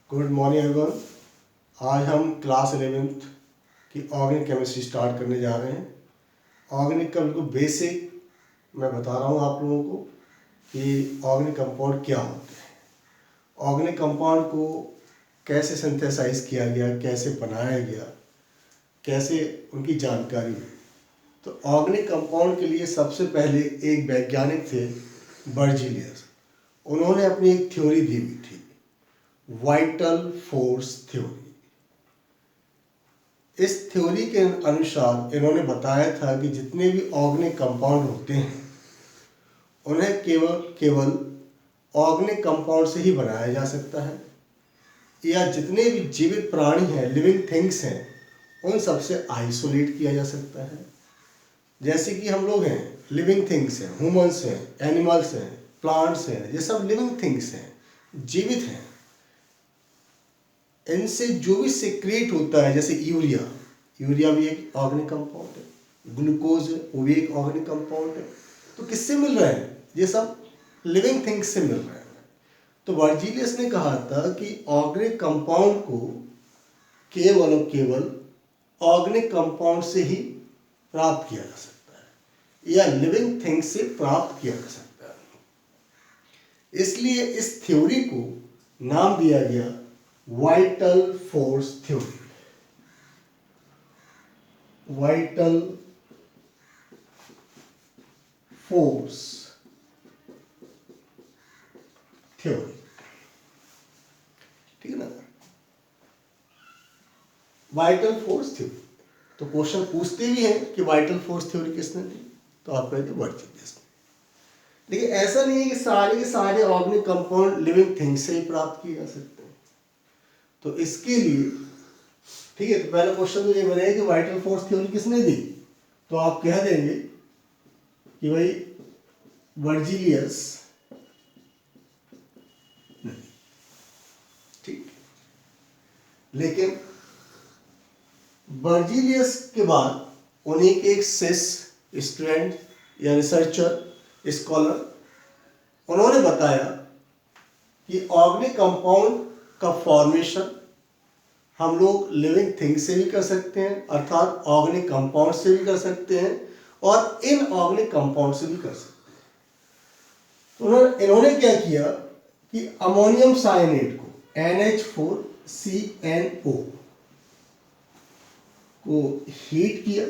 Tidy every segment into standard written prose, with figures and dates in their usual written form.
Good morning everyone. आज हम class 11th की ऑर्गेनिक केमिस्ट्री स्टार्ट करने जा रहे हैं। ऑर्गेनिक का बिल्कुल बेसिक मैं बता रहा हूँ आप लोगों को कि ऑर्गेनिक कंपाउंड क्या होते हैं, ऑर्गेनिक कंपाउंड को कैसे सिंथेसाइज किया गया, कैसे बनाया गया, कैसे उनकी जानकारी हुई। तो ऑर्गेनिक कंपाउंड के लिए सबसे पहले एक वैज्ञानिक थे बर्जीलियस। उन्होंने अपनी एक थ्योरी दी हुई थी, वाइटल फोर्स थ्योरी। इस थ्योरी के अनुसार इन्होंने बताया था कि जितने भी ऑर्गेनिक कंपाउंड होते हैं उन्हें केवल केवल ऑर्गेनिक कंपाउंड से ही बनाया जा सकता है, या जितने भी जीवित प्राणी हैं, लिविंग थिंग्स हैं, उन सबसे आइसोलेट किया जा सकता है। जैसे कि हम लोग हैं, लिविंग थिंग्स हैं, ह्यूमंस हैं, एनिमल्स हैं, प्लांट्स हैं, ये सब लिविंग थिंग्स हैं, जीवित हैं। इनसे जो भी सिक्रेट होता है, जैसे यूरिया भी एक ऑर्गेनिक कंपाउंड है, ग्लूकोज है वो भी एक ऑर्गेनिक कंपाउंड है। तो किससे मिल रहे हैं? ये सब लिविंग थिंग्स से मिल रहे हैं। तो वर्जीलियस ने कहा था कि ऑर्गेनिक कंपाउंड को केवल और केवल ऑर्गेनिक कंपाउंड से ही प्राप्त किया जा सकता है, या लिविंग थिंग्स से प्राप्त किया जा सकता है। इसलिए इस थ्योरी को नाम दिया गया vital force theory. Vital force theory, ठीक है ना। वाइटल फोर्स थ्योरी, तो क्वेश्चन पूछते भी हैं कि वाइटल फोर्स थ्योरी किसने दी, तो आप कहेंगे वर्जीलियस ने। लेकिन ऐसा नहीं है कि सारे के सारे ऑर्गेनिक कंपाउंड लिविंग थिंग्स से ही प्राप्त किए जा सकते हैं। तो इसके लिए ठीक है, तो पहला क्वेश्चन तो ये बनेगा कि वाइटल फोर्स थ्योरी किसने दी, तो आप कह देंगे कि भाई वर्जीलियस, ठीक। लेकिन वर्जीलियस के बाद उन्हीं के एक शिष्य, स्टूडेंट या रिसर्चर, स्कॉलर, उन्होंने बताया कि ऑर्गेनिक कंपाउंड का फॉर्मेशन हम लोग लिविंग थिंग से भी कर सकते हैं, अर्थात ऑर्गेनिक कंपाउंड से भी कर सकते हैं, और इनऑर्गेनिक कंपाउंड से भी कर सकते हैं। तो इन्होंने क्या किया कि अमोनियम साइनेट को, NH4CNO को हीट किया।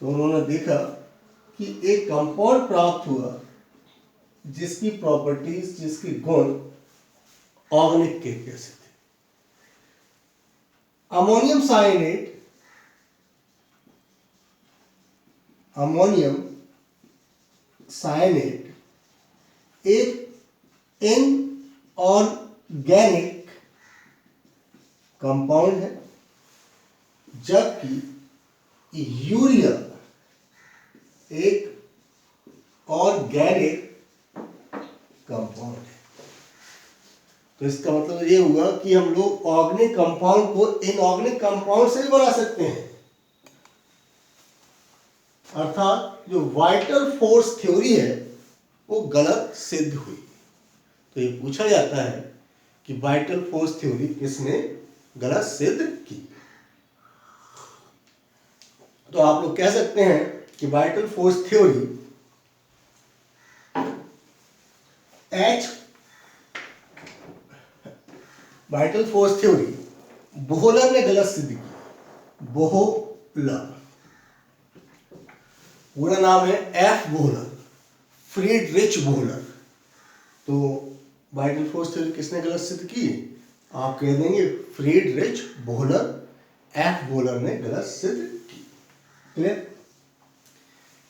तो उन्होंने देखा कि एक कंपाउंड प्राप्त हुआ जिसकी प्रॉपर्टीज, जिसके गुण ऑर्गेनिक के जैसे थे। अमोनियम साइनेट एक इनऑर्गेनिक कंपाउंड है, जबकि यूरिया एक ऑर्गेनिक कंपाउंड है। तो इसका मतलब ये हुआ कि हम लोग ऑर्गेनिक कंपाउंड को इनऑर्गेनिक कंपाउंड से भी बना सकते हैं। अर्थात जो वाइटल फोर्स थ्योरी है वो गलत सिद्ध हुई। तो ये पूछा जाता है कि वाइटल फोर्स थ्योरी किसने गलत सिद्ध की। तो आप लोग कह सकते हैं कि वाइटल फोर्स थ्योरी बोहलर ने गलत सिद्ध की। बोहलर, पूरा नाम है एफ बोहलर, फ्रीडरिच बोहलर। तो वाइटल फोर्स थ्योरी किसने गलत सिद्ध की? आप कह देंगे फ्रीडरिच बोहलर, एफ बोहलर ने गलत सिद्ध की। क्लियर?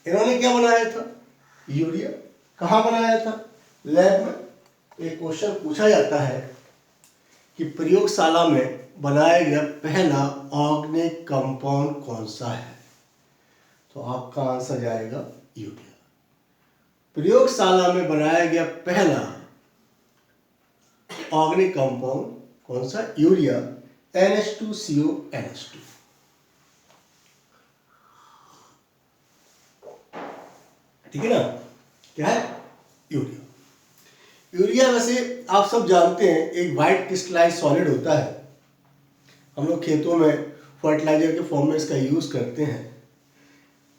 इन्होंने क्या बनाया था? यूरिया। कहाँ बनाया था? लैब में। एक क्वेश्चन पूछा जाता है कि प्रयोगशाला में बनाया गया पहला ऑर्गेनिक कंपाउंड कौन सा है, तो आपका आंसर जाएगा यूरिया। प्रयोगशाला में बनाया गया पहला ऑर्गेनिक कंपाउंड कौन सा? Urea, NH2CONH2। ठीक है ना? क्या है? यूरिया। यूरिया वैसे आप सब जानते हैं एक वाइट क्रिस्टलाइज सॉलिड होता है, हम लोग खेतों में फर्टिलाइजर के फॉर्म में इसका यूज़ करते हैं।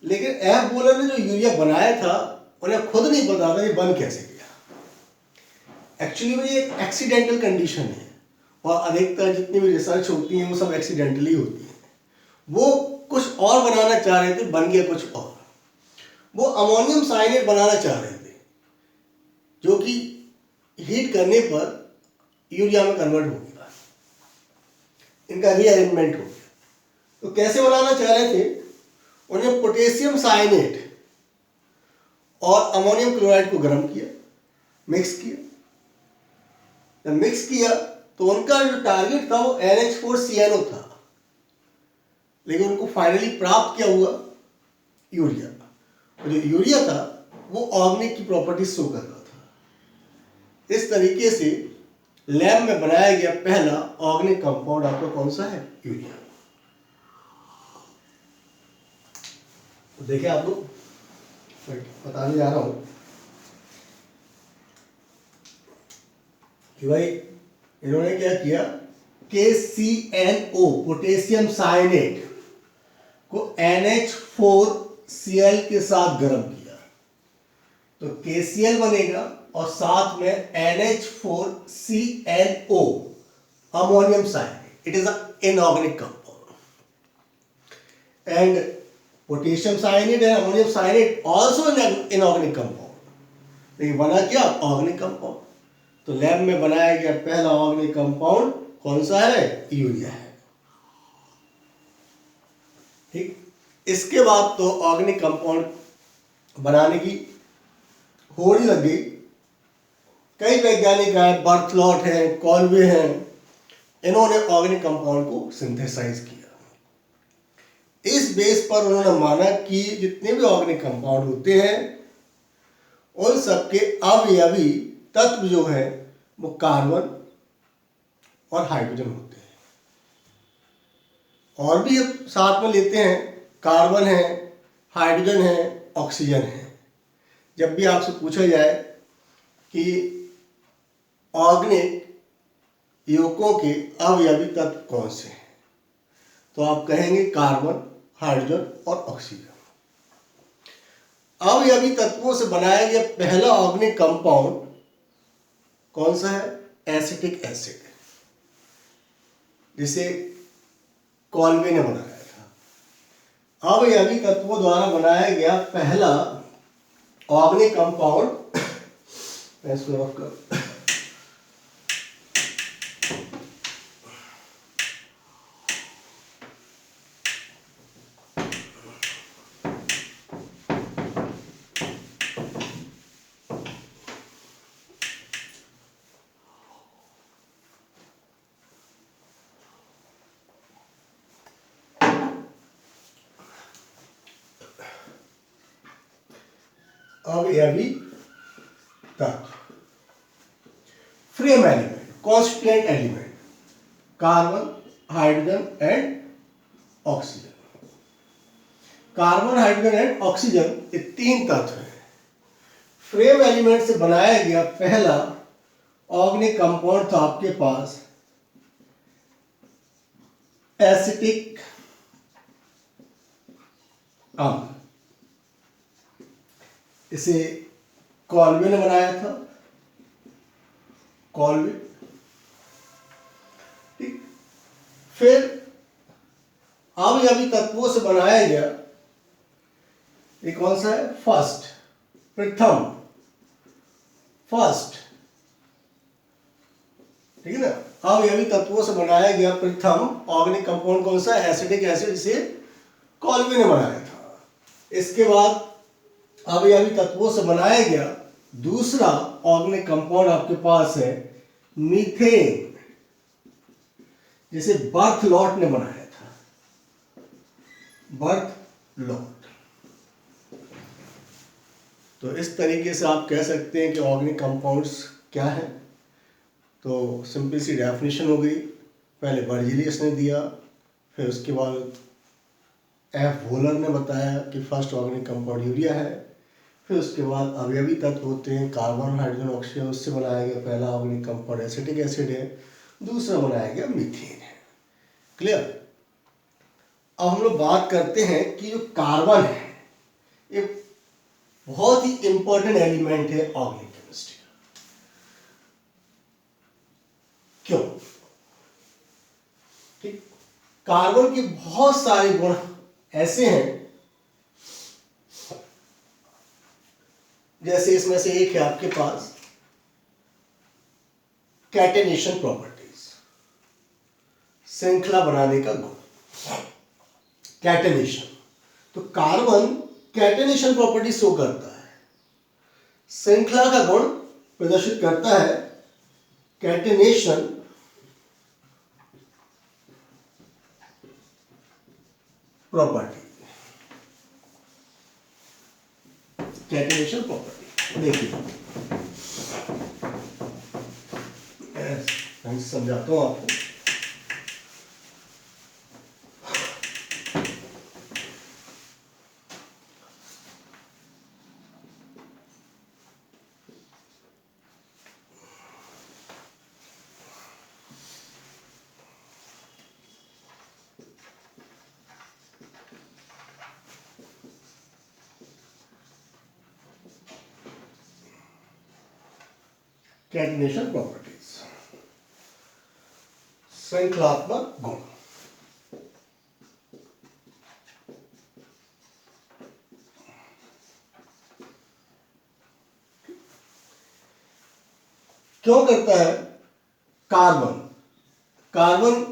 लेकिन एफ वोलर ने जो यूरिया बनाया था उन्हें खुद नहीं पता था ये बन कैसे गया। एक्चुअली में ये एक एक्सीडेंटल कंडीशन है और अधिकतर जितनी भी रिसर्च होती हैं वो सब एक्सीडेंटली होती हैं। वो कुछ और बनाना चाह रहे थे, बन गया कुछ और। वो अमोनियम साइनेट बनाना चाह रहे थे जो कि हीट करने पर यूरिया में कन्वर्ट हो गया, इनका रीअरेंजमेंट हो गया। तो कैसे बनाना चाह रहे थे, उन्हें पोटेशियम साइनेट और अमोनियम क्लोराइड को गर्म किया, मिक्स किया। जब मिक्स किया तो उनका जो टारगेट था वो NH4CnO था, लेकिन उनको फाइनली प्राप्त क्या हुआ, यूरिया। और जो यूरिया था वो ऑर्गेनिक की प्रॉपर्टीज शो कर रहा था। इस तरीके से लैब में बनाया गया पहला ऑर्गेनिक कंपाउंड आपका कौन सा है, यूरिया। तो देखिए आप लोग, बताने जा रहा हूं कि भाई इन्होंने क्या किया, KCNO पोटेशियम साइनेट को NH4Cl के साथ गर्म किया तो KCl बनेगा और साथ में NH4CnO ammonium cyanate. It is a inorganic compound and potassium cyanate and ammonium cyanate also inorganic compound, लेकिन बना क्या, ऑर्गेनिक कंपाउंड। तो लैब में बनाया गया पहला ऑर्गेनिक कंपाउंड कौन सा है, यूरिया है। ठीक, इसके बाद तो ऑर्गेनिक कंपाउंड बनाने की होड़ लग गई। कई वैज्ञानिक हैं, बर्थलॉट हैं, कॉल्वे हैं, इन्होंने ऑर्गेनिक कंपाउंड को सिंथेसाइज किया। इस बेस पर उन्होंने माना कि जितने भी ऑर्गेनिक कंपाउंड होते हैं उन सबके अवयवी तत्व जो है वो कार्बन और हाइड्रोजन होते हैं। और भी साथ में लेते हैं, कार्बन है, हाइड्रोजन है, ऑक्सीजन है। जब भी आपसे पूछा जाए कि ऑर्गेनिक यौगिकों के अवयवी तत्व कौन से हैं, तो आप कहेंगे कार्बन, हाइड्रोजन और ऑक्सीजन। अवयवी तत्वों से बनाया गया पहला ऑर्गेनिक कंपाउंड कौन सा है, एसिटिक एसिड, जिसे कॉल्वे ने बनाया था। अवयवी तत्वों द्वारा बनाया गया पहला ऑर्गेनिक कंपाउंड, मैं इसको ऑफ कर, अवयवी तत्व, frame element, constituent element, carbon, hydrogen and oxygen. Carbon, hydrogen and oxygen ये तीन तत्व हैं। फ्रेम एलिमेंट से बनाया गया पहला ऑर्गेनिक कंपाउंड था आपके पास एसिटिक अम्ल। इसे कॉल्वे ने बनाया था, कॉल्वे। ठीक, फिर अवयवी तत्वों से बनाया गया ये कौन सा है, फर्स्ट, प्रथम, फर्स्ट। ठीक है ना, अवयवी तत्वों से बनाया गया प्रथम ऑर्गेनिक कंपाउंड कौन सा, एसिटिक एसिड, जिसे कॉल्वे ने बनाया था। इसके बाद अवयवी तत्वों से बनाया गया दूसरा ऑर्गेनिक कंपाउंड आपके पास है मीथेन, जिसे बर्थलॉट ने बनाया था, बर्थलॉट। तो इस तरीके से आप कह सकते हैं कि ऑर्गेनिक कंपाउंड्स क्या है। तो सिंपल सी डेफिनेशन हो गई, पहले बर्जीलियस ने दिया, फिर उसके बाद एफ वोलर ने बताया कि फर्स्ट ऑर्गेनिक कंपाउंड यूरिया है, फिर उसके बाद अवयवी तत्व होते हैं, कार्बन, हाइड्रोजन, ऑक्सीजन, उससे बनाया गया पहला ऑर्गेनिक कंपाउंड एसिटिक एसिड है, दूसरा बनाया गया मीथेन है। क्लियर। अब हम लोग बात करते हैं कि जो कार्बन है ये बहुत ही इंपॉर्टेंट एलिमेंट है ऑर्गेनिक केमिस्ट्री का। क्यों? ठीक, कार्बन के बहुत सारे गुण ऐसे हैं, जैसे इसमें से एक है आपके पास कैटेनेशन प्रॉपर्टीज, श्रृंखला बनाने का गुण। कैटेनेशन, तो कार्बन कैटेनेशन प्रॉपर्टी शो करता है, श्रृंखला का गुण प्रदर्शित करता है। कैटेनेशन प्रॉपर्टी, कैटेनेशन प्रॉपर्टी देखिए, मैं समझाता हूं आपको। कैटेनेशन प्रॉपर्टीज, श्रृंखलात्मक गुण। क्यों करता है? कार्बन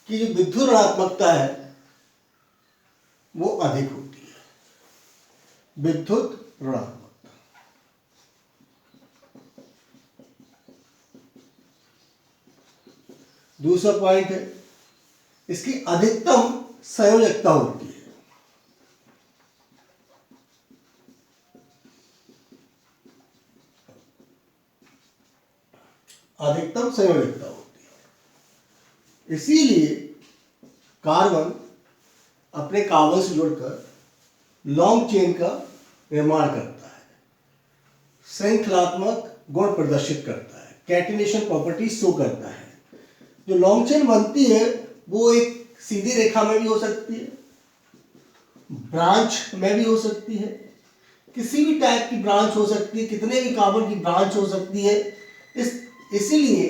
की जो विद्युत ऋणात्मकता है वो अधिक होती है, विद्युत ऋणात्मकता। दूसरा पॉइंट है इसकी अधिकतम संयोजकता होती है। अधिकतम संयोजकता होती है, इसीलिए कार्बन अपने कार्बन से जुड़कर लॉन्ग चेन का निर्माण करता है, श्रृंखलात्मक गुण प्रदर्शित करता है, कैटेनेशन प्रॉपर्टी शो करता है। जो लॉन्ग चेन बनती है वो एक सीधी रेखा में भी हो सकती है, ब्रांच में भी हो सकती है, किसी भी टाइप की ब्रांच हो सकती है, कितने भी कार्बन की ब्रांच हो सकती है। इसीलिए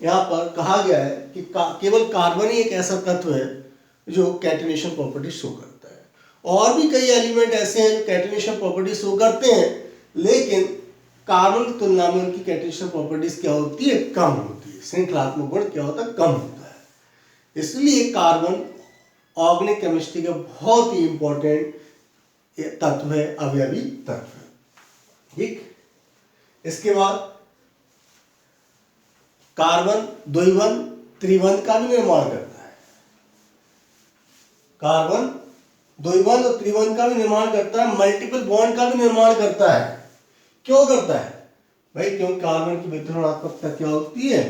यहां पर कहा गया है कि केवल कार्बन ही एक ऐसा तत्व है जो कैटेनेशन प्रॉपर्टी शो करता है। और भी कई एलिमेंट ऐसे हैं जो कैटेनेशन प्रॉपर्टी शो करते हैं, लेकिन कार्बन की तुलना में उनकी कैटेनेशन प्रॉपर्टीज क्या होती है? कम होती है। श्रृंखलात्मक गुण क्या होता है? कम होता है। इसलिए कार्बन ऑर्गेनिक केमिस्ट्री का बहुत ही इंपॉर्टेंट तत्व है, अवयवी तत्व है। ठीक, इसके बाद कार्बन द्विबंध त्रिबंध का भी निर्माण करता है। कार्बन द्विबंध और त्रिबंध का भी निर्माण करता है, मल्टीपल बॉन्ड का भी निर्माण करता है। क्यों करता है भाई? क्योंकि कार्बन की विद्युत ऋणात्मकता क्या होती है?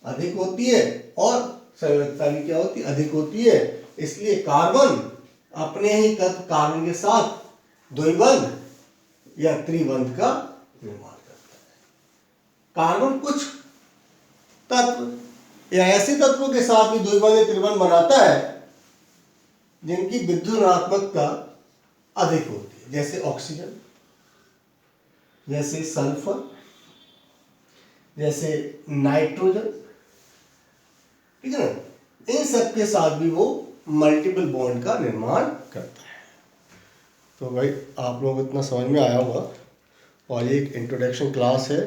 अधिक होती है, और संयोजकता भी क्या होती है? अधिक होती है। इसलिए कार्बन अपने ही तत्व कार्बन के साथ द्विबंध या त्रिबंध का निर्माण करता है। कार्बन कुछ तत्व या ऐसे तत्वों के साथ भी द्विबंध या त्रिबंध बनाता है जिनकी विद्युत ऋणात्मकता अधिक होती है, जैसे ऑक्सीजन, जैसे सल्फर, जैसे नाइट्रोजन। ठीक है ना? इन सब के साथ भी वो मल्टीपल बॉन्ड का निर्माण करता है। तो भाई आप लोगों को इतना समझ में आया होगा, और ये एक इंट्रोडक्शन क्लास है।